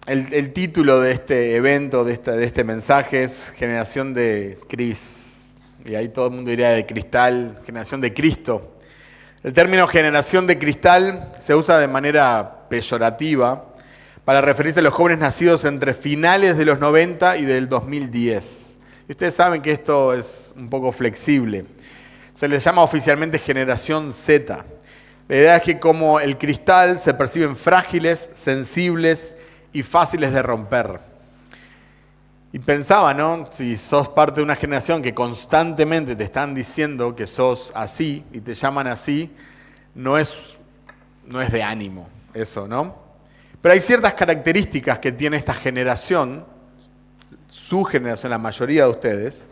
El título de este evento, de este mensaje es Generación de Cris. Y ahí todo el mundo diría de cristal, generación de Cristo. El término generación de cristal se usa de manera peyorativa para referirse a los jóvenes nacidos entre finales de los 90 y del 2010. Y ustedes saben que esto es un poco flexible. Se les llama oficialmente generación Z. La idea es que como el cristal se perciben frágiles, sensibles y fáciles de romper. Y pensaba, ¿no? Si sos parte de una generación que constantemente te están diciendo que sos así y te llaman así, no es de ánimo eso, ¿no? Pero hay ciertas características que tiene esta generación, su generación, la mayoría de ustedes.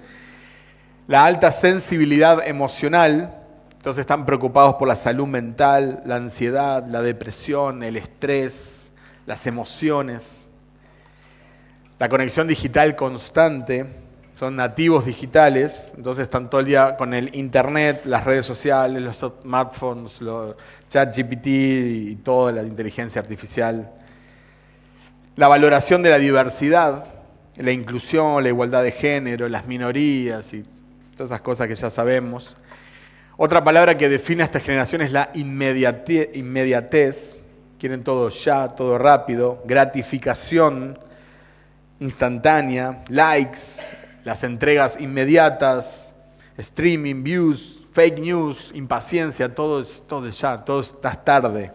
La alta sensibilidad emocional, entonces están preocupados por la salud mental, la ansiedad, la depresión, el estrés, las emociones. La conexión digital constante, son nativos digitales, entonces están todo el día con el internet, las redes sociales, los smartphones, los ChatGPT y toda la inteligencia artificial. La valoración de la diversidad, la inclusión, la igualdad de género, las minorías y todas esas cosas que ya sabemos. Otra palabra que define a esta generación es la inmediatez. Quieren todo ya, todo rápido, gratificación instantánea, likes, las entregas inmediatas, streaming, views, fake news, impaciencia, todo ya, todo está tarde.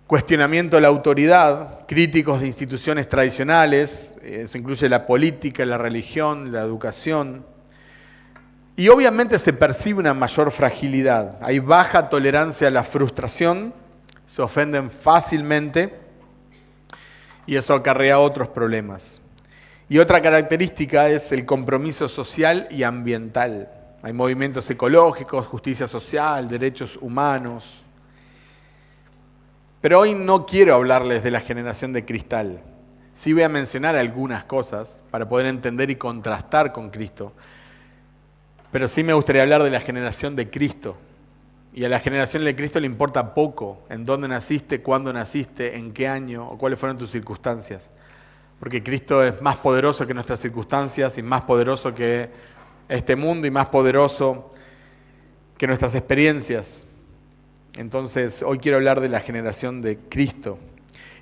Cuestionamiento de la autoridad, críticos de instituciones tradicionales, eso incluye la política, la religión, la educación. Y obviamente se percibe una mayor fragilidad, hay baja tolerancia a la frustración, se ofenden fácilmente y eso acarrea otros problemas. Y otra característica es el compromiso social y ambiental. Hay movimientos ecológicos, justicia social, derechos humanos. Pero hoy no quiero hablarles de la generación de cristal. Sí voy a mencionar algunas cosas para poder entender y contrastar con Cristo. Pero sí me gustaría hablar de la generación de Cristo. Y a la generación de Cristo le importa poco en dónde naciste, cuándo naciste, en qué año o cuáles fueron tus circunstancias. Porque Cristo es más poderoso que nuestras circunstancias y más poderoso que este mundo y más poderoso que nuestras experiencias. Entonces, hoy quiero hablar de la generación de Cristo.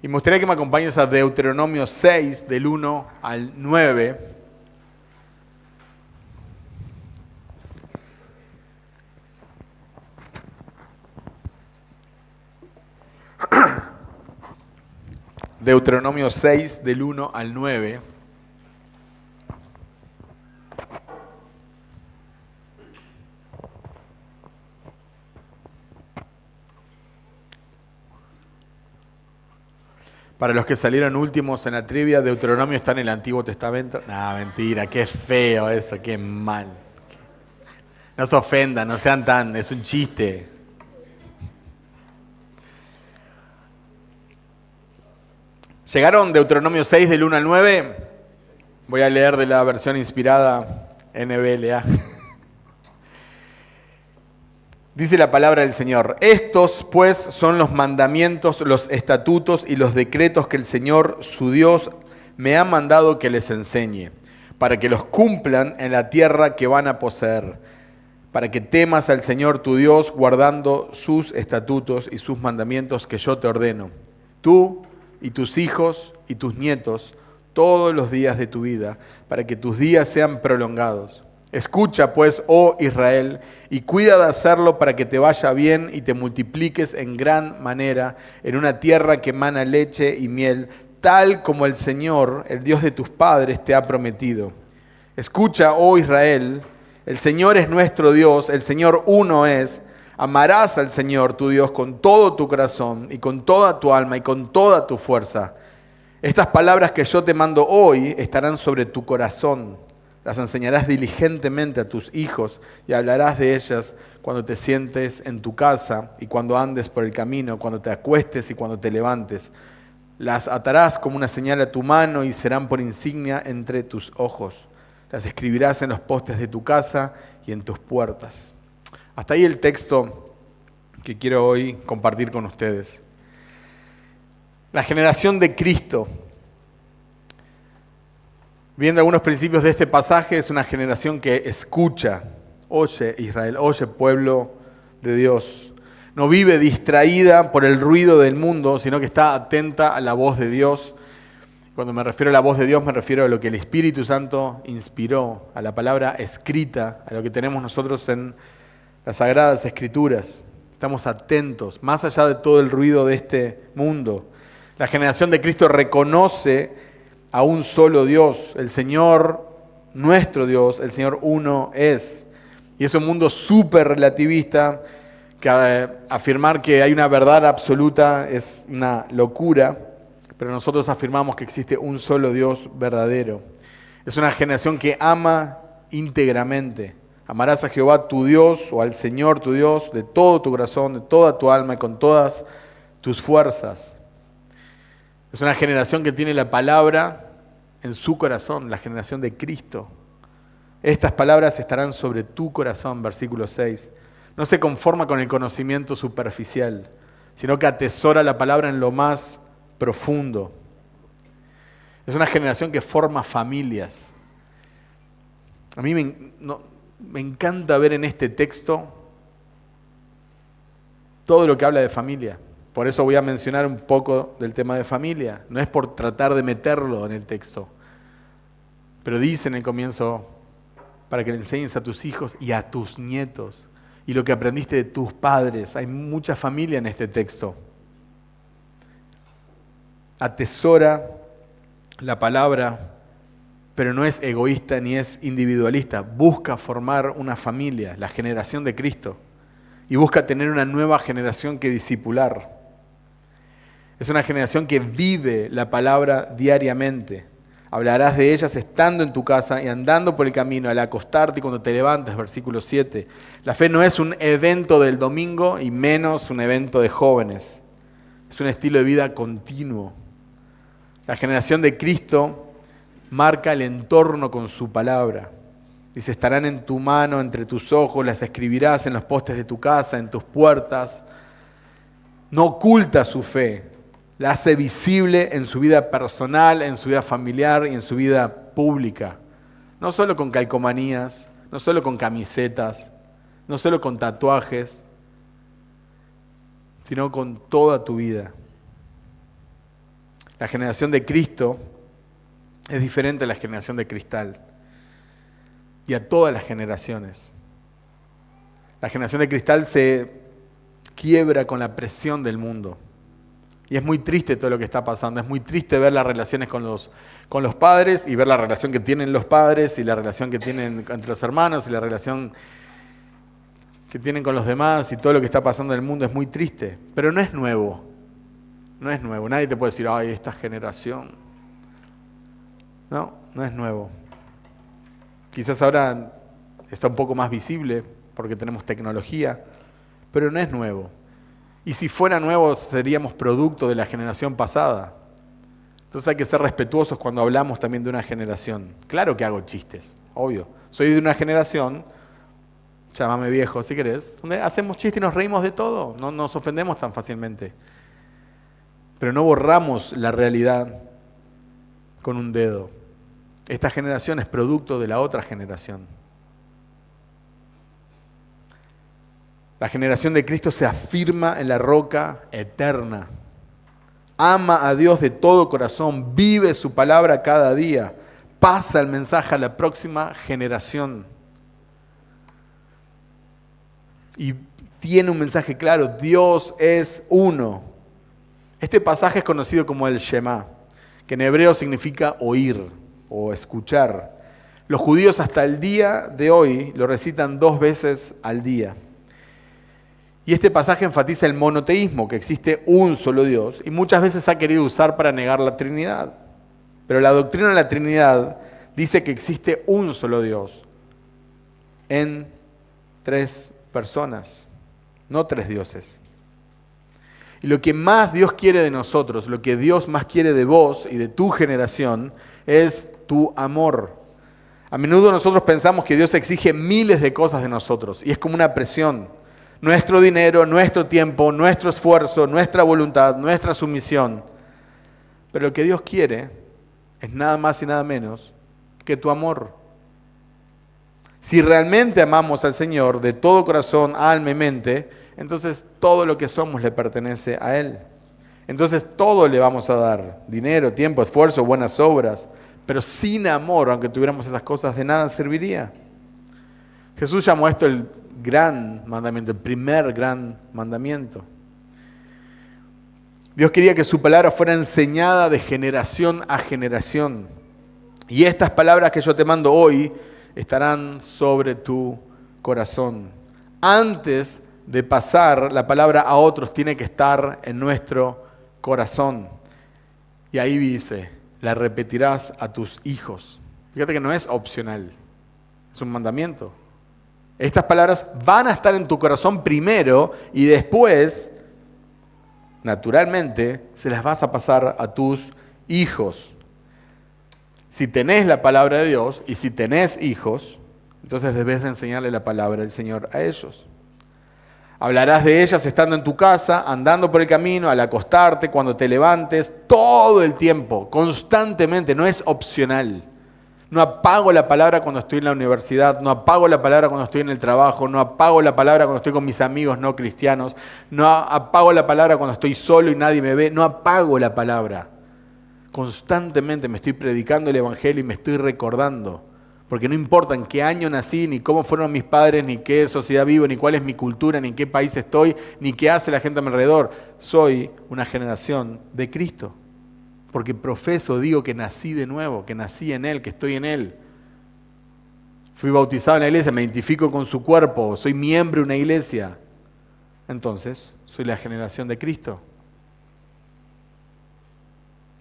Y me gustaría que me acompañes a Deuteronomio 6, del 1 al 9. Deuteronomio 6, del 1 al 9. Para los que salieron últimos en la trivia, Deuteronomio está en el Antiguo Testamento. No, mentira, qué feo eso, qué mal. No se ofendan, no sean tan, es un chiste. ¿Llegaron Deuteronomio 6 del 1 al 9? Voy a leer de la versión inspirada NBLA. Dice la palabra del Señor: estos pues son los mandamientos, los estatutos y los decretos que el Señor, su Dios, me ha mandado que les enseñe, para que los cumplan en la tierra que van a poseer, para que temas al Señor tu Dios, guardando sus estatutos y sus mandamientos que yo te ordeno. Tú y tus hijos y tus nietos todos los días de tu vida, para que tus días sean prolongados. Escucha, pues, oh Israel, y cuida de hacerlo para que te vaya bien y te multipliques en gran manera en una tierra que emana leche y miel, tal como el Señor, el Dios de tus padres, te ha prometido. Escucha, oh Israel, el Señor es nuestro Dios, el Señor uno es. Amarás al Señor tu Dios con todo tu corazón y con toda tu alma y con toda tu fuerza. Estas palabras que yo te mando hoy estarán sobre tu corazón. Las enseñarás diligentemente a tus hijos y hablarás de ellas cuando te sientes en tu casa y cuando andes por el camino, cuando te acuestes y cuando te levantes. Las atarás como una señal a tu mano y serán por insignia entre tus ojos. Las escribirás en los postes de tu casa y en tus puertas. Hasta ahí el texto que quiero hoy compartir con ustedes. La generación de Cristo. Viendo algunos principios de este pasaje, es una generación que escucha. Oye Israel, oye pueblo de Dios. No vive distraída por el ruido del mundo, sino que está atenta a la voz de Dios. Cuando me refiero a la voz de Dios, me refiero a lo que el Espíritu Santo inspiró, a la palabra escrita, a lo que tenemos nosotros en las Sagradas Escrituras. Estamos atentos, más allá de todo el ruido de este mundo. La generación de Cristo reconoce a un solo Dios, el Señor, nuestro Dios, el Señor uno es. Y es un mundo súper relativista, que afirmar que hay una verdad absoluta es una locura, pero nosotros afirmamos que existe un solo Dios verdadero. Es una generación que ama íntegramente. Amarás a Jehová tu Dios o al Señor tu Dios de todo tu corazón, de toda tu alma y con todas tus fuerzas. Es una generación que tiene la palabra en su corazón, la generación de Cristo. Estas palabras estarán sobre tu corazón, versículo 6. No se conforma con el conocimiento superficial, sino que atesora la palabra en lo más profundo. Es una generación que forma familias. A mí me encanta ver en este texto todo lo que habla de familia. Por eso voy a mencionar un poco del tema de familia. No es por tratar de meterlo en el texto. Pero dice en el comienzo, para que le enseñes a tus hijos y a tus nietos. Y lo que aprendiste de tus padres. Hay mucha familia en este texto. Atesora la palabra, pero no es egoísta ni es individualista. Busca formar una familia, la generación de Cristo. Y busca tener una nueva generación que discipular. Es una generación que vive la palabra diariamente. Hablarás de ellas estando en tu casa y andando por el camino, al acostarte y cuando te levantes, versículo 7. La fe no es un evento del domingo y menos un evento de jóvenes. Es un estilo de vida continuo. La generación de Cristo marca el entorno con su palabra. Dice, estarán en tu mano, entre tus ojos, las escribirás en los postes de tu casa, en tus puertas. No oculta su fe. La hace visible en su vida personal, en su vida familiar y en su vida pública. No solo con calcomanías, no solo con camisetas, no solo con tatuajes, sino con toda tu vida. La generación de Cristo es diferente a la generación de cristal y a todas las generaciones. La generación de cristal se quiebra con la presión del mundo. Y es muy triste todo lo que está pasando. Es muy triste ver las relaciones con los padres y ver la relación que tienen los padres y la relación que tienen entre los hermanos y la relación que tienen con los demás y todo lo que está pasando en el mundo es muy triste. Pero no es nuevo. No es nuevo. Nadie te puede decir, ay, esta generación. No, no es nuevo. Quizás ahora está un poco más visible porque tenemos tecnología, pero no es nuevo. Y si fuera nuevo, seríamos producto de la generación pasada. Entonces hay que ser respetuosos cuando hablamos también de una generación. Claro que hago chistes, obvio. Soy de una generación, llámame viejo si querés, donde hacemos chistes y nos reímos de todo. No nos ofendemos tan fácilmente. Pero no borramos la realidad con un dedo. Esta generación es producto de la otra generación. La generación de Cristo se afirma en la roca eterna. Ama a Dios de todo corazón, vive su palabra cada día, pasa el mensaje a la próxima generación. Y tiene un mensaje claro, Dios es uno. Este pasaje es conocido como el Shema, que en hebreo significa oír o escuchar. Los judíos hasta el día de hoy lo recitan 2 veces al día. Y este pasaje enfatiza el monoteísmo, que existe un solo Dios, y muchas veces ha querido usar para negar la Trinidad. Pero la doctrina de la Trinidad dice que existe un solo Dios en 3 personas, no 3 dioses. Y lo que más Dios quiere de nosotros, lo que Dios más quiere de vos y de tu generación, es tu amor. A menudo nosotros pensamos que Dios exige miles de cosas de nosotros, y es como una presión. Nuestro dinero, nuestro tiempo, nuestro esfuerzo, nuestra voluntad, nuestra sumisión. Pero lo que Dios quiere es nada más y nada menos que tu amor. Si realmente amamos al Señor de todo corazón, alma y mente, entonces todo lo que somos le pertenece a Él. Entonces todo le vamos a dar, dinero, tiempo, esfuerzo, buenas obras, pero sin amor, aunque tuviéramos esas cosas, de nada serviría. Jesús llamó a esto el gran mandamiento, el primer gran mandamiento. Dios quería que su palabra fuera enseñada de generación a generación. Y estas palabras que yo te mando hoy estarán sobre tu corazón. Antes de pasar la palabra a otros, tiene que estar en nuestro corazón. Y ahí dice, la repetirás a tus hijos. Fíjate que no es opcional, es un mandamiento. Estas palabras van a estar en tu corazón primero y después, naturalmente, se las vas a pasar a tus hijos. Si tenés la palabra de Dios y si tenés hijos, entonces debes de enseñarle la palabra del Señor a ellos. Hablarás de ellas estando en tu casa, andando por el camino, al acostarte, cuando te levantes, todo el tiempo, constantemente, no es opcional. No apago la palabra cuando estoy en la universidad, no apago la palabra cuando estoy en el trabajo, no apago la palabra cuando estoy con mis amigos no cristianos, no apago la palabra cuando estoy solo y nadie me ve, no apago la palabra. Constantemente me estoy predicando el Evangelio y me estoy recordando. Porque no importa en qué año nací, ni cómo fueron mis padres, ni qué sociedad vivo, ni cuál es mi cultura, ni en qué país estoy, ni qué hace la gente a mi alrededor. Soy una generación de Cristo. Porque profeso, digo que nací de nuevo, que nací en Él, que estoy en Él. Fui bautizado en la iglesia, me identifico con su cuerpo, soy miembro de una iglesia. Entonces, soy la generación de Cristo.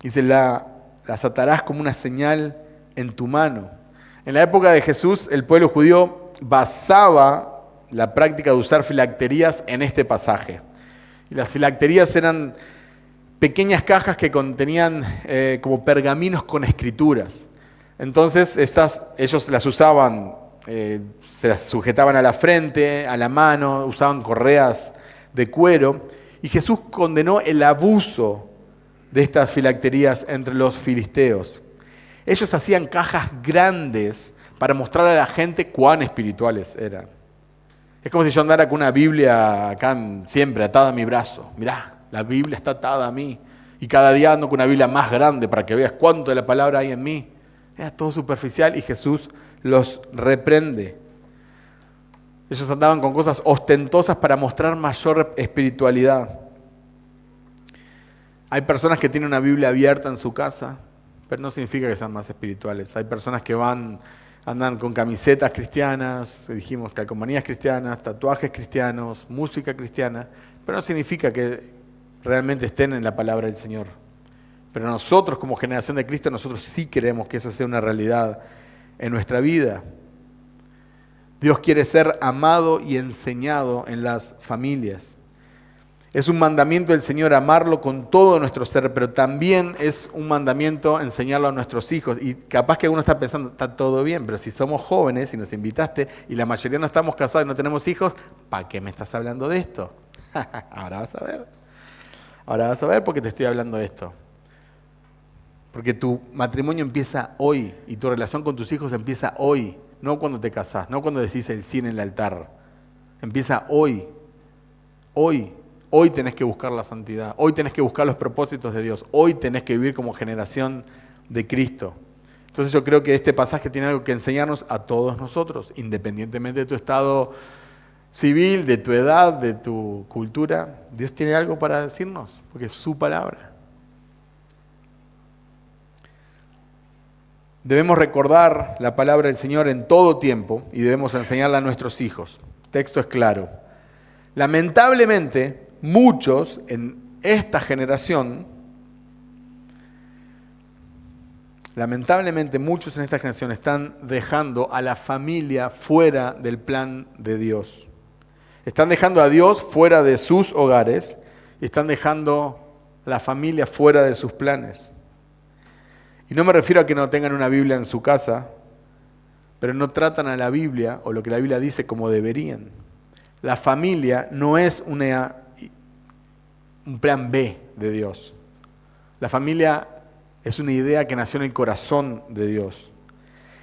Dice, las atarás como una señal en tu mano. En la época de Jesús, el pueblo judío basaba la práctica de usar filacterías en este pasaje. Y las filacterías eran pequeñas cajas que contenían como pergaminos con escrituras. Entonces, ellos las usaban, se las sujetaban a la frente, a la mano, usaban correas de cuero. Y Jesús condenó el abuso de estas filacterías entre los filisteos. Ellos hacían cajas grandes para mostrarle a la gente cuán espirituales eran. Es como si yo andara con una Biblia acá siempre atada a mi brazo. Mirá, la Biblia está atada a mí. Y cada día ando con una Biblia más grande para que veas cuánto de la palabra hay en mí. Era todo superficial y Jesús los reprende. Ellos andaban con cosas ostentosas para mostrar mayor espiritualidad. Hay personas que tienen una Biblia abierta en su casa, pero no significa que sean más espirituales. Hay personas que andan con camisetas cristianas, dijimos calcomanías cristianas, tatuajes cristianos, música cristiana, pero no significa que realmente estén en la palabra del Señor. Pero nosotros como generación de Cristo, nosotros sí queremos que eso sea una realidad en nuestra vida. Dios quiere ser amado y enseñado en las familias. Es un mandamiento del Señor amarlo con todo nuestro ser, pero también es un mandamiento enseñarlo a nuestros hijos. Y capaz que uno está pensando, está todo bien, pero si somos jóvenes y nos invitaste y la mayoría no estamos casados y no tenemos hijos, ¿para qué me estás hablando de esto? Ahora vas a ver. Ahora vas a ver por qué te estoy hablando de esto. Porque tu matrimonio empieza hoy y tu relación con tus hijos empieza hoy, no cuando te casás, no cuando decís el sí en el altar. Empieza hoy. Hoy tenés que buscar la santidad, hoy tenés que buscar los propósitos de Dios, hoy tenés que vivir como generación de Cristo. Entonces yo creo que este pasaje tiene algo que enseñarnos a todos nosotros, independientemente de tu estado civil, de tu edad, de tu cultura. Dios tiene algo para decirnos, porque es su palabra. Debemos recordar la palabra del Señor en todo tiempo y debemos enseñarla a nuestros hijos. El texto es claro. Lamentablemente, muchos en esta generación están dejando a la familia fuera del plan de Dios. Están dejando a Dios fuera de sus hogares y están dejando a la familia fuera de sus planes. Y no me refiero a que no tengan una Biblia en su casa, pero no tratan a la Biblia o lo que la Biblia dice como deberían. La familia no es un plan B de Dios. La familia Es una idea que nació en el corazón de Dios.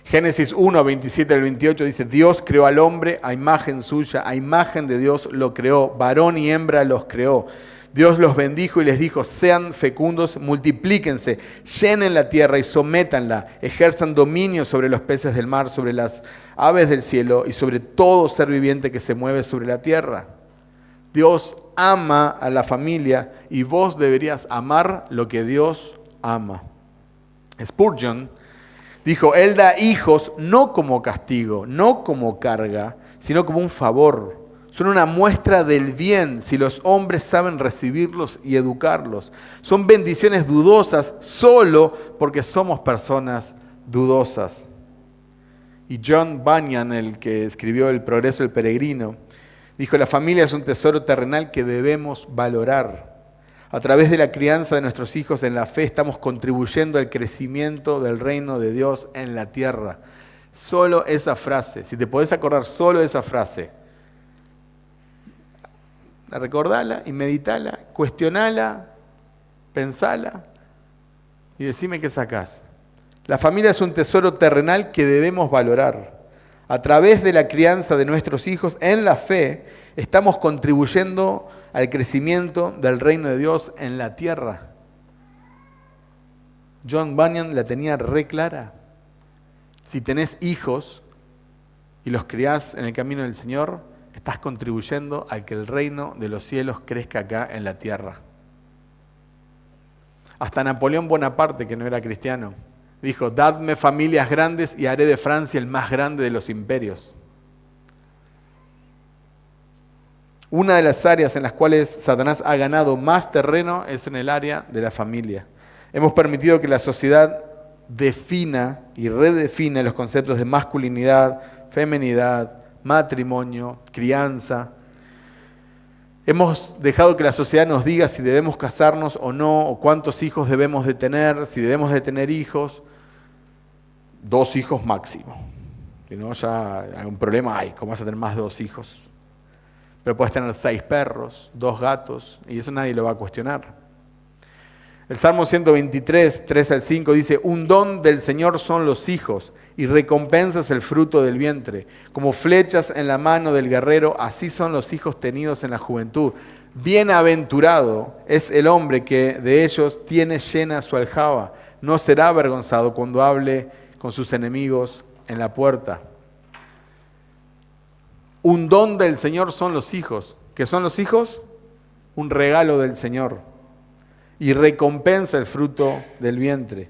Génesis 1, 27 al 28 dice, Dios creó al hombre a imagen suya, a imagen de Dios lo creó, varón y hembra los creó. Dios los bendijo y les dijo, sean fecundos, multiplíquense, llenen la tierra y sométanla, ejerzan dominio sobre los peces del mar, sobre las aves del cielo y sobre todo ser viviente que se mueve sobre la tierra. Dios ama a la familia y vos deberías amar lo que Dios ama. Spurgeon dijo, Él da hijos no como castigo, no como carga, sino como un favor. Son una muestra del bien si los hombres saben recibirlos y educarlos. Son bendiciones dudosas solo porque somos personas dudosas. Y John Bunyan, el que escribió El progreso del peregrino, dijo, la familia es un tesoro terrenal que debemos valorar. A través de la crianza de nuestros hijos en la fe estamos contribuyendo al crecimiento del reino de Dios en la tierra. Solo esa frase, si te podés acordar solo de esa frase, recordala y meditala, cuestionala, pensala y decime qué sacás. La familia es un tesoro terrenal que debemos valorar. A través de la crianza de nuestros hijos en la fe estamos contribuyendo al crecimiento del reino de Dios en la tierra. John Bunyan la tenía re clara. Si tenés hijos y los criás en el camino del Señor, estás contribuyendo al que el reino de los cielos crezca acá en la tierra. Hasta Napoleón Bonaparte, que no era cristiano, dijo, dadme familias grandes y haré de Francia el más grande de los imperios. Una de las áreas en las cuales Satanás ha ganado más terreno es en el área de la familia. Hemos permitido que la sociedad defina y redefine los conceptos de masculinidad, feminidad, matrimonio, crianza. Hemos dejado que la sociedad nos diga si debemos casarnos o no, o cuántos hijos debemos de tener, si debemos de tener hijos. 2 hijos máximo. Si no, ya hay un problema, ¿cómo vas a tener más de 2 hijos? Pero puedes tener 6 perros, 2 gatos, y eso nadie lo va a cuestionar. El Salmo 123, 3 al 5 dice, un don del Señor son los hijos, y recompensas el fruto del vientre. Como flechas en la mano del guerrero, así son los hijos tenidos en la juventud. Bienaventurado es el hombre que de ellos tiene llena su aljaba. No será avergonzado cuando hable con sus enemigos en la puerta. Un don del Señor son los hijos. ¿Qué son los hijos? Un regalo del Señor. Y recompensa el fruto del vientre.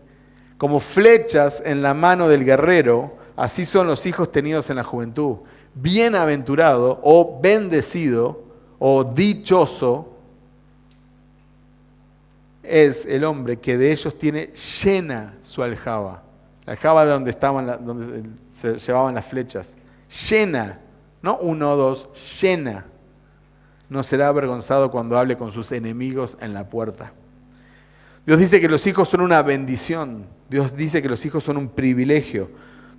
Como flechas en la mano del guerrero, así son los hijos tenidos en la juventud. Bienaventurado o bendecido o dichoso es el hombre que de ellos tiene llena su aljaba. La aljaba de donde se llevaban las flechas. Llena. No 1 o 2, llena. No será avergonzado cuando hable con sus enemigos en la puerta. Dios dice que los hijos son una bendición. Dios dice que los hijos son un privilegio.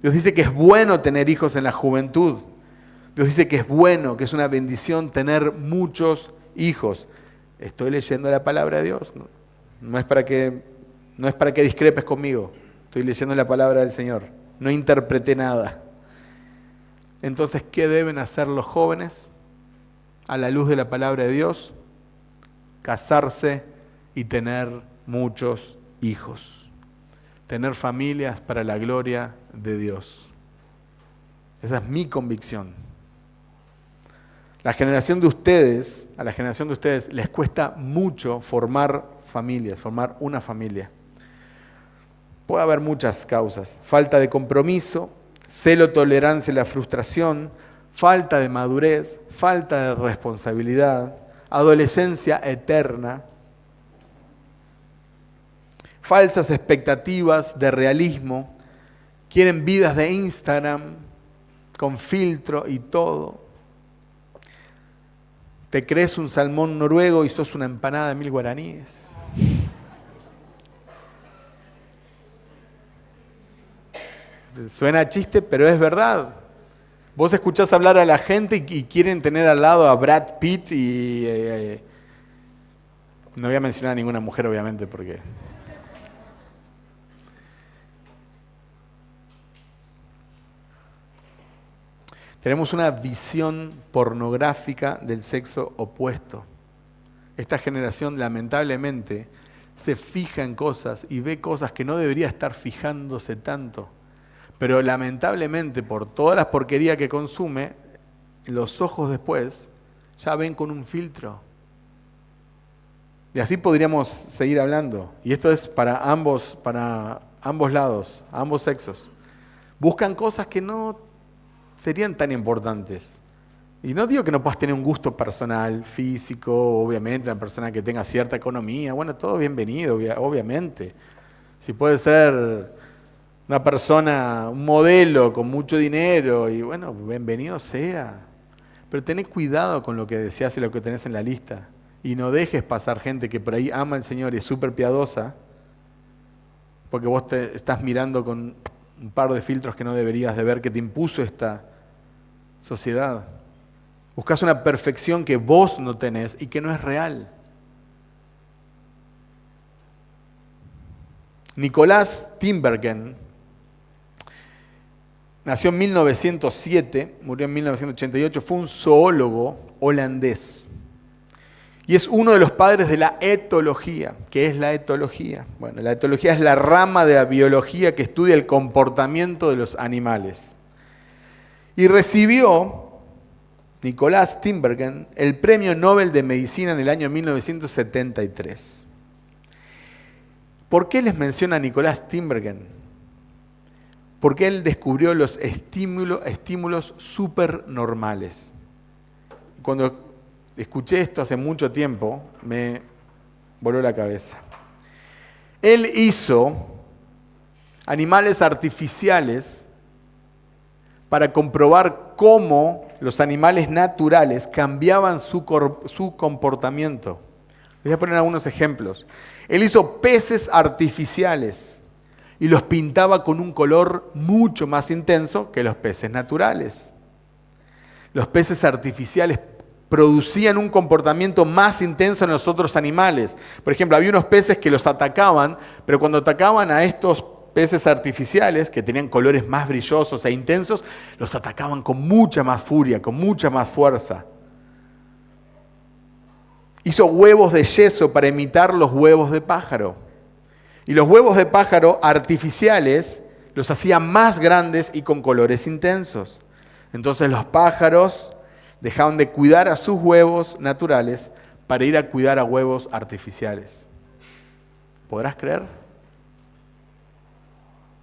Dios dice que es bueno tener hijos en la juventud. Dios dice que es bueno, que es una bendición tener muchos hijos. Estoy leyendo la palabra de Dios. No es para que discrepes conmigo. Estoy leyendo la palabra del Señor. No interpreté nada. Entonces, ¿qué deben hacer los jóvenes a la luz de la palabra de Dios? Casarse y tener muchos hijos. Tener familias para la gloria de Dios. Esa es mi convicción. A la generación de ustedes les cuesta mucho formar familias, formar una familia. Puede haber muchas causas. Falta de compromiso, celo, tolerancia y la frustración, falta de madurez, falta de responsabilidad, adolescencia eterna, falsas expectativas de realismo, quieren vidas de Instagram con filtro y todo. Te crees un salmón noruego y sos una empanada de 1000 guaraníes. Suena chiste, pero es verdad. Vos escuchás hablar a la gente y quieren tener al lado a Brad Pitt y no voy a mencionar a ninguna mujer, obviamente, porque Tenemos una visión pornográfica del sexo opuesto. Esta generación, lamentablemente, se fija en cosas y ve cosas que no debería estar fijándose tanto. Pero lamentablemente, por todas las porquerías que consume, los ojos después ya ven con un filtro. Y así podríamos seguir hablando. Y esto es para ambos lados, ambos sexos. Buscan cosas que no serían tan importantes. Y no digo que no puedas tener un gusto personal, físico, obviamente, una persona que tenga cierta economía, bueno, todo bienvenido, obviamente. Si puede ser una persona, un modelo con mucho dinero, y bueno, bienvenido sea. Pero tenés cuidado con lo que deseas y lo que tenés en la lista. Y no dejes pasar gente que por ahí ama al Señor y es súper piadosa, porque vos te estás mirando con un par de filtros que no deberías de ver, que te impuso esta sociedad. Buscás una perfección que vos no tenés y que no es real. Nicolás Tinbergen nació en 1907, murió en 1988, fue un zoólogo holandés. Y es uno de los padres de la etología. ¿Qué es la etología? Bueno, la etología es la rama de la biología que estudia el comportamiento de los animales. Y recibió Nicolás Tinbergen el Premio Nobel de Medicina en el año 1973. ¿Por qué les menciona a Nicolás Tinbergen? Porque él descubrió los estímulos supernormales. Cuando escuché esto hace mucho tiempo, me voló la cabeza. Él hizo animales artificiales para comprobar cómo los animales naturales cambiaban su comportamiento. Les voy a poner algunos ejemplos. Él hizo peces artificiales y los pintaba con un color mucho más intenso que los peces naturales. Los peces artificiales producían un comportamiento más intenso en los otros animales. Por ejemplo, había unos peces que los atacaban, pero cuando atacaban a estos peces artificiales, que tenían colores más brillosos e intensos, los atacaban con mucha más furia, con mucha más fuerza. Hizo huevos de yeso para imitar los huevos de pájaro. Y los huevos de pájaro artificiales los hacía más grandes y con colores intensos. Entonces los pájaros dejaban de cuidar a sus huevos naturales para ir a cuidar a huevos artificiales. ¿Podrás creer?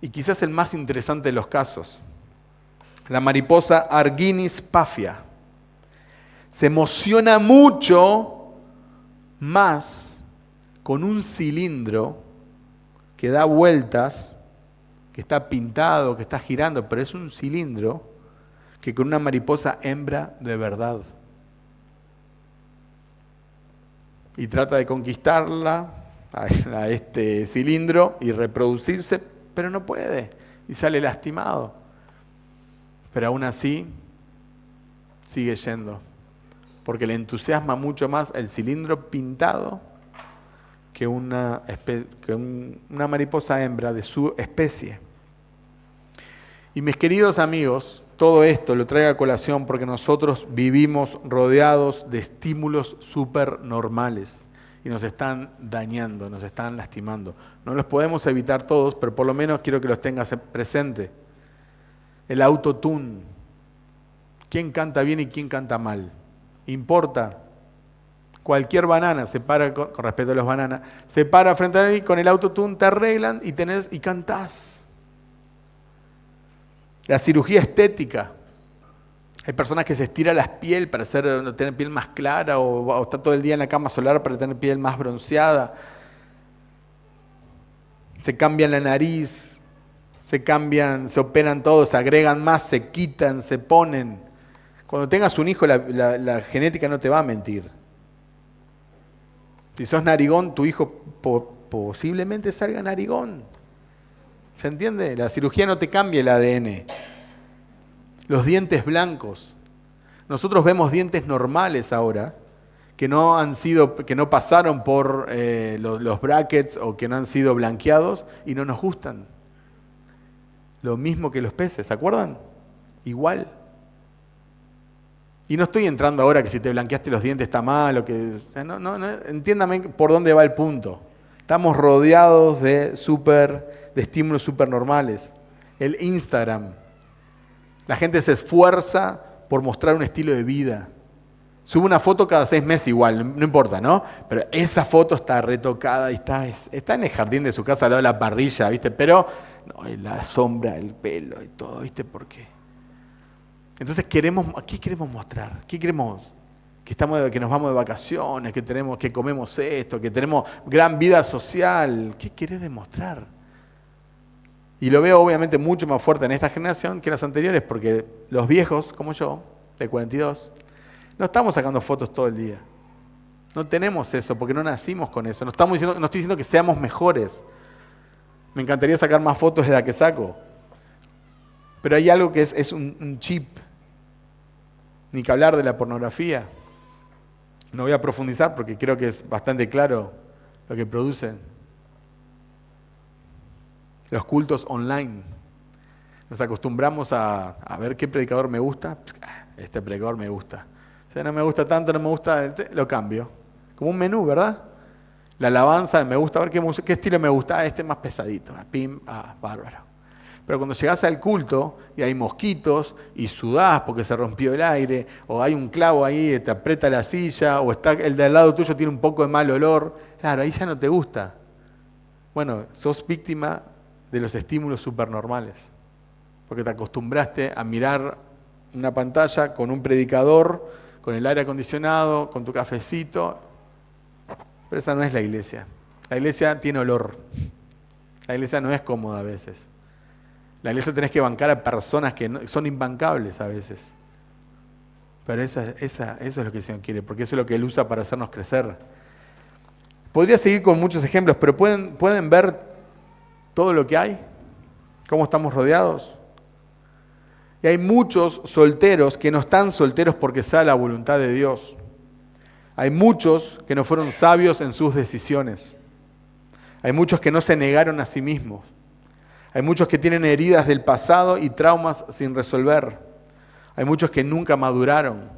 Y quizás el más interesante de los casos, la mariposa Argynis pafia se emociona mucho más con un cilindro que da vueltas, que está pintado, que está girando, pero es un cilindro, que con una mariposa hembra de verdad. Y trata de conquistarla a este cilindro y reproducirse, pero no puede y sale lastimado. Pero aún así sigue yendo, porque le entusiasma mucho más el cilindro pintado que una mariposa hembra de su especie. Y mis queridos amigos, todo esto lo traigo a colación porque nosotros vivimos rodeados de estímulos supernormales y nos están dañando, nos están lastimando. No los podemos evitar todos, pero por lo menos quiero que los tengas presente. El autotune. ¿Quién canta bien y quién canta mal? Importa. Cualquier banana se para, con respeto a los bananas, se para frente a él con el autotune, te arreglan y cantás. La cirugía estética. Hay personas que se estiran la piel para tener piel más clara o estar todo el día en la cama solar para tener piel más bronceada. Se cambian la nariz, se operan todos, se agregan más, se quitan, se ponen. Cuando tengas un hijo, la genética no te va a mentir. Si sos narigón, tu hijo posiblemente salga narigón. ¿Se entiende? La cirugía no te cambia el ADN. Los dientes blancos. Nosotros vemos dientes normales ahora, que no pasaron por los brackets o que no han sido blanqueados y no nos gustan. Lo mismo que los peces, ¿se acuerdan? Igual. Y no estoy entrando ahora que si te blanqueaste los dientes está mal, o que... No, entiéndame por dónde va el punto. Estamos rodeados de estímulos súper normales. El Instagram. La gente se esfuerza por mostrar un estilo de vida. Sube una foto cada 6 meses igual, no importa, ¿no? Pero esa foto está retocada y está en el jardín de su casa al lado de la parrilla, ¿viste? Pero no, y la sombra, el pelo y todo, ¿viste? ¿Por qué? Entonces ¿qué queremos mostrar? ¿Qué queremos? Que nos vamos de vacaciones, que comemos esto, que tenemos gran vida social. ¿Qué querés demostrar? Y lo veo obviamente mucho más fuerte en esta generación que en las anteriores, porque los viejos, como yo, de 42, no estamos sacando fotos todo el día. No tenemos eso, porque no nacimos con eso. No estoy diciendo que seamos mejores. Me encantaría sacar más fotos de la que saco. Pero hay algo que es un chip. Ni que hablar de la pornografía. No voy a profundizar porque creo que es bastante claro lo que producen. Los cultos online. Nos acostumbramos a ver qué predicador me gusta. Este predicador me gusta. Si no me gusta tanto, no me gusta, lo cambio. Como un menú, ¿verdad? La alabanza, me gusta ver qué estilo me gusta. Este más pesadito. Bárbaro. Pero cuando llegás al culto y hay mosquitos y sudás porque se rompió el aire, o hay un clavo ahí, te aprieta la silla, o el de al lado tuyo tiene un poco de mal olor, claro, ahí ya no te gusta. Bueno, sos víctima de los estímulos supernormales, porque te acostumbraste a mirar una pantalla con un predicador, con el aire acondicionado, con tu cafecito, pero esa no es la iglesia. La iglesia tiene olor. La iglesia no es cómoda a veces. La iglesia tenés que bancar a personas que son imbancables a veces. Pero eso es lo que el Señor quiere, porque eso es lo que Él usa para hacernos crecer. Podría seguir con muchos ejemplos, pero ¿pueden ver todo lo que hay? ¿Cómo estamos rodeados? Y hay muchos solteros que no están solteros porque sea la voluntad de Dios. Hay muchos que no fueron sabios en sus decisiones. Hay muchos que no se negaron a sí mismos. Hay muchos que tienen heridas del pasado y traumas sin resolver. Hay muchos que nunca maduraron.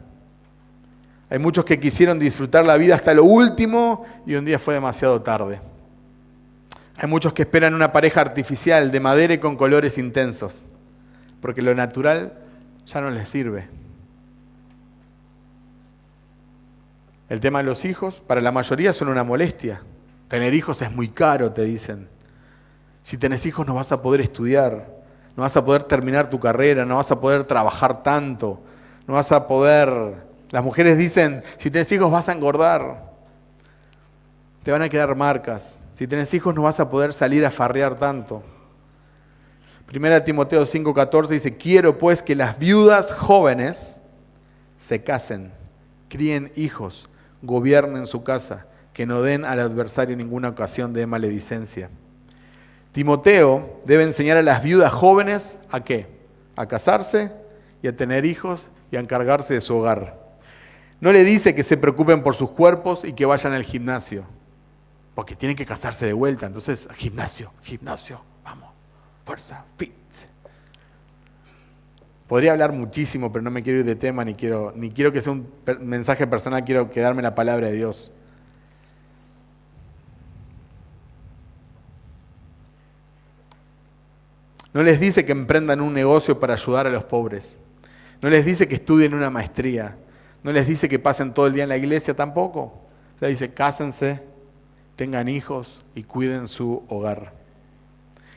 Hay muchos que quisieron disfrutar la vida hasta lo último y un día fue demasiado tarde. Hay muchos que esperan una pareja artificial de madera y con colores intensos, porque lo natural ya no les sirve. El tema de los hijos, para la mayoría son una molestia. Tener hijos es muy caro, te dicen. Si tenés hijos no vas a poder estudiar, no vas a poder terminar tu carrera, no vas a poder trabajar tanto, no vas a poder... Las mujeres dicen, si tenés hijos vas a engordar, te van a quedar marcas. Si tenés hijos no vas a poder salir a farrear tanto. 1 Timoteo 5:14 dice, quiero pues que las viudas jóvenes se casen, críen hijos, gobiernen su casa, que no den al adversario ninguna ocasión de maledicencia. Timoteo debe enseñar a las viudas jóvenes ¿a qué? A casarse y a tener hijos y a encargarse de su hogar. No le dice que se preocupen por sus cuerpos y que vayan al gimnasio, porque tienen que casarse de vuelta. Entonces, gimnasio, vamos, fuerza, fit. Podría hablar muchísimo, pero no me quiero ir de tema, ni quiero que sea un mensaje personal, quiero quedarme en la palabra de Dios. No les dice que emprendan un negocio para ayudar a los pobres. No les dice que estudien una maestría. No les dice que pasen todo el día en la iglesia tampoco. Les dice, cásense, tengan hijos y cuiden su hogar.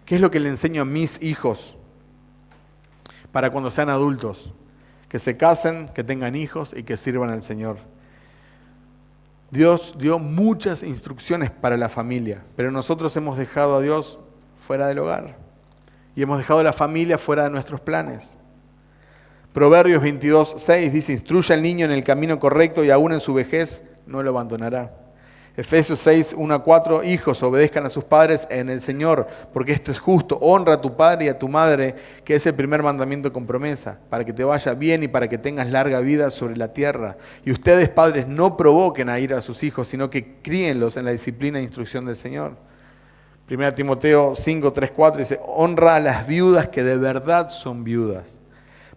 ¿Qué es lo que le enseño a mis hijos para cuando sean adultos? Que se casen, que tengan hijos y que sirvan al Señor. Dios dio muchas instrucciones para la familia, pero nosotros hemos dejado a Dios fuera del hogar. Y hemos dejado a la familia fuera de nuestros planes. Proverbios 22:6 dice, instruye al niño en el camino correcto y aún en su vejez no lo abandonará. Efesios 6:1-4, hijos, obedezcan a sus padres en el Señor, porque esto es justo. Honra a tu padre y a tu madre, que es el primer mandamiento con promesa, para que te vaya bien y para que tengas larga vida sobre la tierra. Y ustedes, padres, no provoquen a ira a sus hijos, sino que críenlos en la disciplina e instrucción del Señor. 1 Timoteo 5:3-4 dice, honra a las viudas que de verdad son viudas,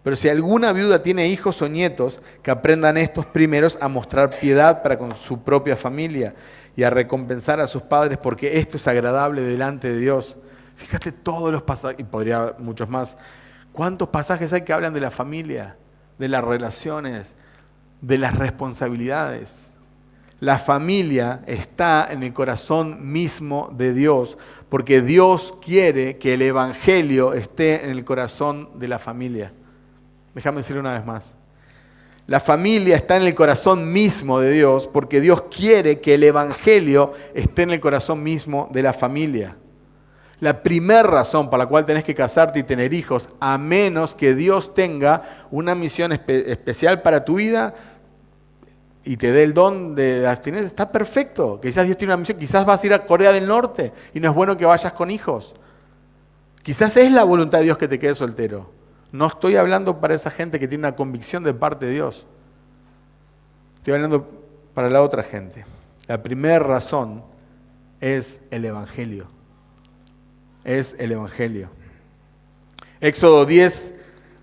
Pero si alguna viuda tiene hijos o nietos, que aprendan estos primeros a mostrar piedad para con su propia familia y a recompensar a sus padres, porque esto es agradable delante de Dios. Fíjate todos los pasajes, y podría muchos más. ¿Cuántos pasajes hay que hablan de la familia, de las relaciones, de las responsabilidades? La familia está en el corazón mismo de Dios, porque Dios quiere que el Evangelio esté en el corazón de la familia. Déjame decirlo una vez más. La familia está en el corazón mismo de Dios, porque Dios quiere que el Evangelio esté en el corazón mismo de la familia. La primera razón por la cual tenés que casarte y tener hijos, a menos que Dios tenga una misión especial para tu vida y te dé el don de abstinencia, está perfecto. Quizás Dios tiene una misión, quizás vas a ir a Corea del Norte y no es bueno que vayas con hijos. Quizás es la voluntad de Dios que te quedes soltero. No estoy hablando para esa gente que tiene una convicción de parte de Dios. Estoy hablando para la otra gente. La primera razón es el Evangelio. Es el Evangelio. Éxodo 10,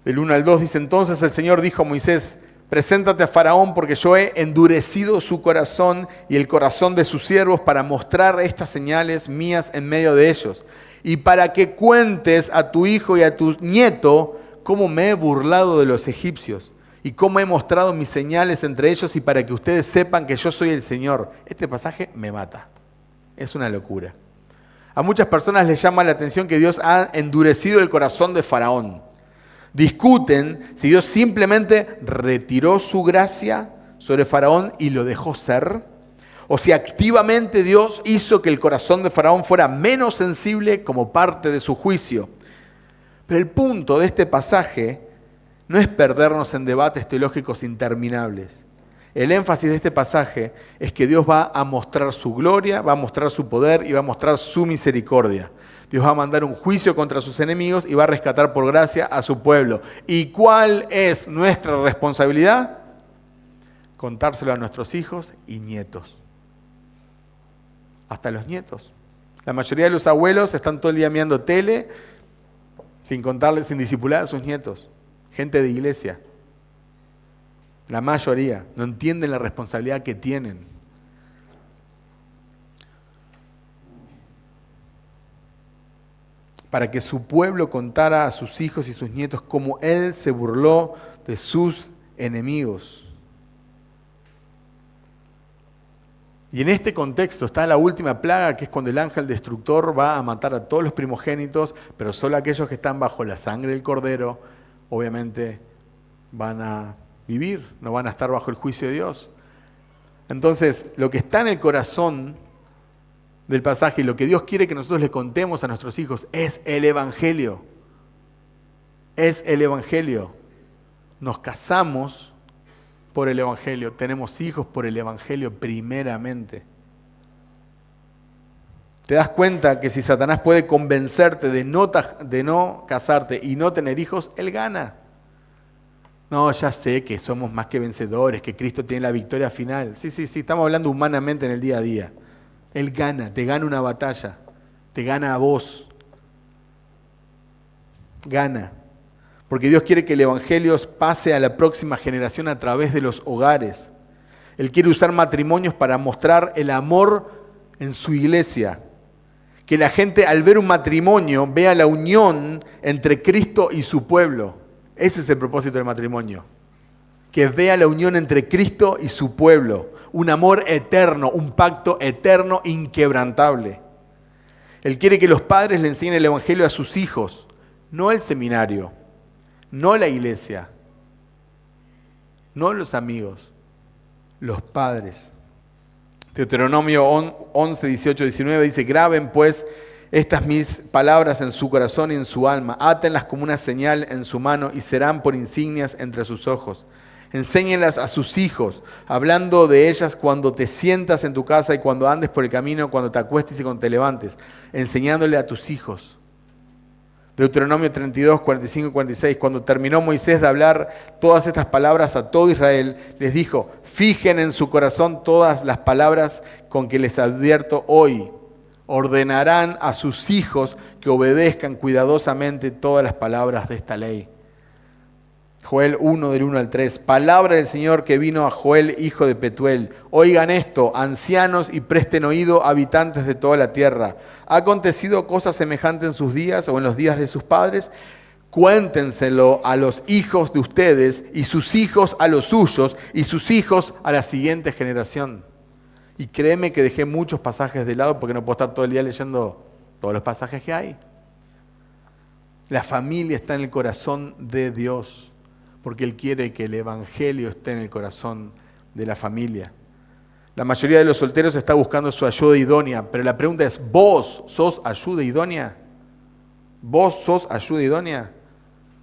del 1 al 2, dice: entonces el Señor dijo a Moisés: preséntate a Faraón, porque yo he endurecido su corazón y el corazón de sus siervos para mostrar estas señales mías en medio de ellos, y para que cuentes a tu hijo y a tu nieto cómo me he burlado de los egipcios y cómo he mostrado mis señales entre ellos, y para que ustedes sepan que yo soy el Señor. Este pasaje me mata. Es una locura. A muchas personas les llama la atención que Dios ha endurecido el corazón de Faraón. Discuten si Dios simplemente retiró su gracia sobre Faraón y lo dejó ser, o si activamente Dios hizo que el corazón de Faraón fuera menos sensible como parte de su juicio. Pero el punto de este pasaje no es perdernos en debates teológicos interminables. El énfasis de este pasaje es que Dios va a mostrar su gloria, va a mostrar su poder y va a mostrar su misericordia. Dios va a mandar un juicio contra sus enemigos y va a rescatar por gracia a su pueblo. ¿Y cuál es nuestra responsabilidad? Contárselo a nuestros hijos y nietos. Hasta los nietos. La mayoría de los abuelos están todo el día mirando tele sin contarles, sin discipular a sus nietos. Gente de iglesia. La mayoría no entienden la responsabilidad que tienen. Para que su pueblo contara a sus hijos y sus nietos cómo Él se burló de sus enemigos. Y en este contexto está la última plaga, que es cuando el ángel destructor va a matar a todos los primogénitos, pero solo aquellos que están bajo la sangre del cordero, obviamente van a vivir, no van a estar bajo el juicio de Dios. Entonces, lo que está en el corazón del pasaje y lo que Dios quiere que nosotros le contemos a nuestros hijos es el Evangelio. Es el Evangelio. Nos casamos por el Evangelio, tenemos hijos por el Evangelio primeramente. ¿Te das cuenta que si Satanás puede convencerte de no casarte y no tener hijos, él gana? No, ya sé que somos más que vencedores, que Cristo tiene la victoria final. Sí, estamos hablando humanamente en el día a día. Él gana, te gana una batalla, te gana a vos. Gana. Porque Dios quiere que el Evangelio pase a la próxima generación a través de los hogares. Él quiere usar matrimonios para mostrar el amor en su iglesia. Que la gente al ver un matrimonio vea la unión entre Cristo y su pueblo. Ese es el propósito del matrimonio. Que vea la unión entre Cristo y su pueblo. Un amor eterno, un pacto eterno inquebrantable. Él quiere que los padres le enseñen el Evangelio a sus hijos, no el seminario, no la iglesia, no los amigos, los padres. Deuteronomio 11, 18, 19 dice: graben pues estas mis palabras en su corazón y en su alma, átenlas como una señal en su mano y serán por insignias entre sus ojos. Enséñenlas a sus hijos, hablando de ellas cuando te sientas en tu casa y cuando andes por el camino, cuando te acuestes y cuando te levantes, enseñándole a tus hijos. Deuteronomio 32, 45 y 46, cuando terminó Moisés de hablar todas estas palabras a todo Israel, les dijo: fijen en su corazón todas las palabras con que les advierto hoy. Ordenarán a sus hijos que obedezcan cuidadosamente todas las palabras de esta ley. Joel 1, del 1 al 3. Palabra del Señor que vino a Joel, hijo de Petuel. Oigan esto, ancianos, y presten oído, habitantes de toda la tierra. ¿Ha acontecido cosa semejante en sus días o en los días de sus padres? Cuéntenselo a los hijos de ustedes, y sus hijos a los suyos, y sus hijos a la siguiente generación. Y créeme que dejé muchos pasajes de lado porque no puedo estar todo el día leyendo todos los pasajes que hay. La familia está en el corazón de Dios, porque Él quiere que el Evangelio esté en el corazón de la familia. La mayoría de los solteros está buscando su ayuda idónea, pero la pregunta es, ¿vos sos ayuda idónea? ¿Vos sos ayuda idónea?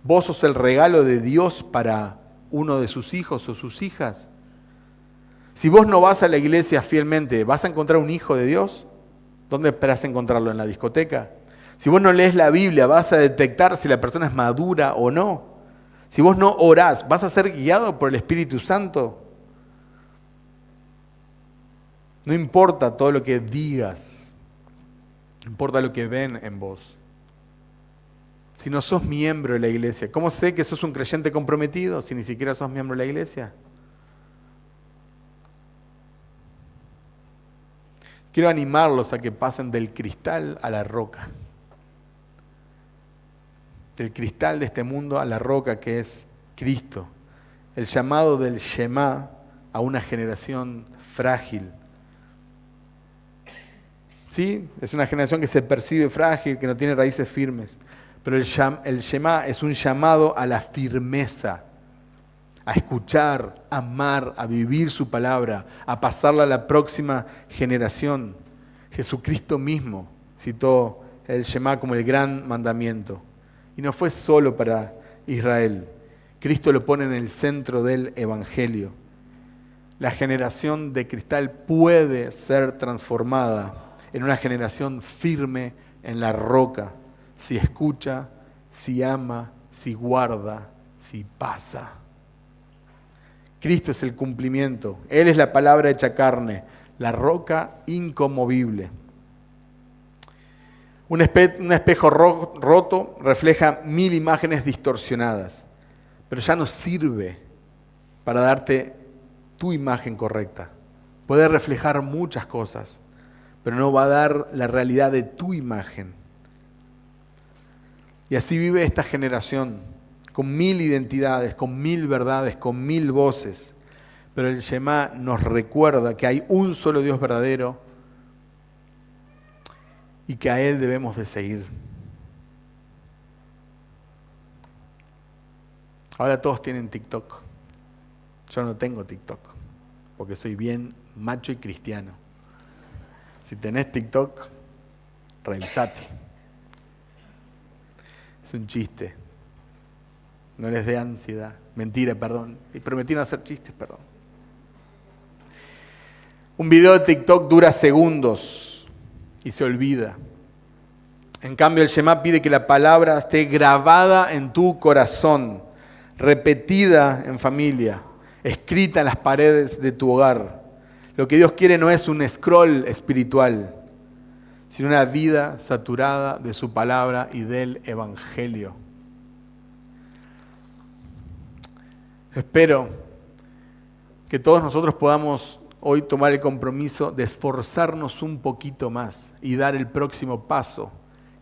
¿Vos sos el regalo de Dios para uno de sus hijos o sus hijas? Si vos no vas a la iglesia fielmente, ¿vas a encontrar un hijo de Dios? ¿Dónde esperás encontrarlo? ¿En la discoteca? Si vos no lees la Biblia, ¿vas a detectar si la persona es madura o no? Si vos no orás, ¿vas a ser guiado por el Espíritu Santo? No importa todo lo que digas, importa lo que ven en vos. Si no sos miembro de la iglesia, ¿cómo sé que sos un creyente comprometido si ni siquiera sos miembro de la iglesia? Quiero animarlos a que pasen del cristal a la roca. Del cristal de este mundo a la roca que es Cristo. El llamado del Shema a una generación frágil. ¿Sí? Es una generación que se percibe frágil, que no tiene raíces firmes. Pero el Shema es un llamado a la firmeza, a escuchar, a amar, a vivir su palabra, a pasarla a la próxima generación. Jesucristo mismo citó el Shema como el gran mandamiento. Y no fue solo para Israel. Cristo lo pone en el centro del Evangelio. La generación de cristal puede ser transformada en una generación firme en la roca, si escucha, si ama, si guarda, si pasa. Cristo es el cumplimiento. Él es la palabra hecha carne, la roca inconmovible. Un espejo roto refleja 1000 imágenes distorsionadas, pero ya no sirve para darte tu imagen correcta. Puede reflejar muchas cosas, pero no va a dar la realidad de tu imagen. Y así vive esta generación, con 1000 identidades, con 1000 verdades, con 1000 voces. Pero el Shema nos recuerda que hay un solo Dios verdadero, y que a Él debemos de seguir. Ahora todos tienen TikTok. Yo no tengo TikTok, porque soy bien macho y cristiano. Si tenés TikTok, revisate. Es un chiste. No les dé ansiedad. Mentira, perdón. Y prometí no hacer chistes, perdón. Un video de TikTok dura segundos y se olvida. En cambio, el Shema pide que la palabra esté grabada en tu corazón, repetida en familia, escrita en las paredes de tu hogar. Lo que Dios quiere no es un scroll espiritual, sino una vida saturada de su palabra y del Evangelio. Espero que todos nosotros podamos hoy tomar el compromiso de esforzarnos un poquito más y dar el próximo paso.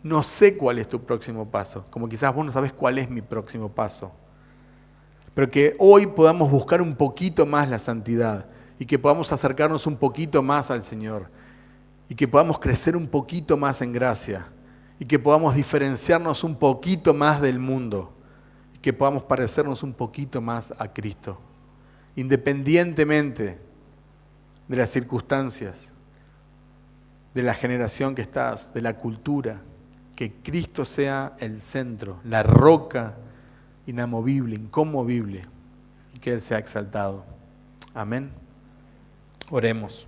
No sé cuál es tu próximo paso, como quizás vos no sabés cuál es mi próximo paso. Pero que hoy podamos buscar un poquito más la santidad y que podamos acercarnos un poquito más al Señor y que podamos crecer un poquito más en gracia y que podamos diferenciarnos un poquito más del mundo y que podamos parecernos un poquito más a Cristo, independientemente de las circunstancias, de la generación que estás, de la cultura. Que Cristo sea el centro, la roca inamovible, inconmovible, y que Él sea exaltado. Amén. Oremos.